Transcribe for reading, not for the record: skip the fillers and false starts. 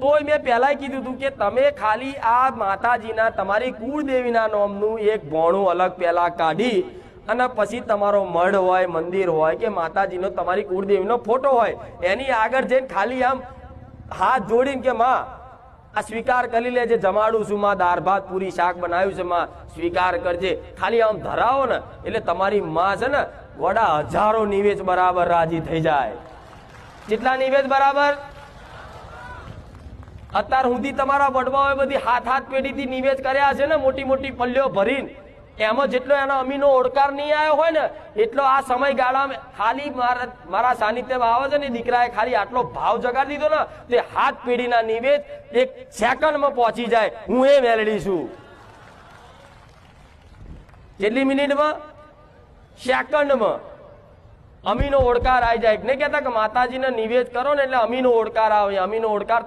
તોય મેં પહેલા કીધું હતું કે તમે ખાલી આ માતાજીના તમારી કુળદેવીના નામનું એક ભોણું અલગ પહેલા કાઢી અને પછી તમારો મઢ હોય, મંદિર હોય કે માતાજીનો તમારી કુળદેવીનો ફોટો હોય, એની આગળ જઈને ખાલી આમ હાથ જોડીને કે માં આ સ્વીકાર કરી લેજે, જમાડું છું માં, દાળ ભાત પૂરી શાક બનાવ્યું છે માં, સ્વીકાર કરજે, ખાલી આમ ધરાવો ને એટલે તમારી માં છે ને વડા હજારો નિવેદ બરાબર રાજી થઈ જાય। કેટલા નિવેદ બરાબર? અત્યાર સુધી તમારા વડવાઓએ બધી હાથ પેઢીથી નિવેદ કર્યા છે ને, મોટી મોટી પલ્લીઓ ભરીને, એમાં જેટલો એનો અમીનો ઓડકાર નહીં આવ્યો હોય ને એટલો આ સમયગાળામાં ખાલી મારા સાનિધ્યમાં આવે છે ને દીકરાએ ખાલી આટલો ભાવ જગાડી દીધો ને તે હાથ પેઢીના નિવેદ એક સેકન્ડમાં પહોંચી જાય। હું એ મેળવી છું। કેટલી મિનિટમાં? સેકન્ડમાં અમીનો ઓડકાર આવી જાય। ને કહેતા કે માતાજીને નિવેદ કરો ને એટલે અમીનો ઓડકાર આવે। અમીનો ઓડકાર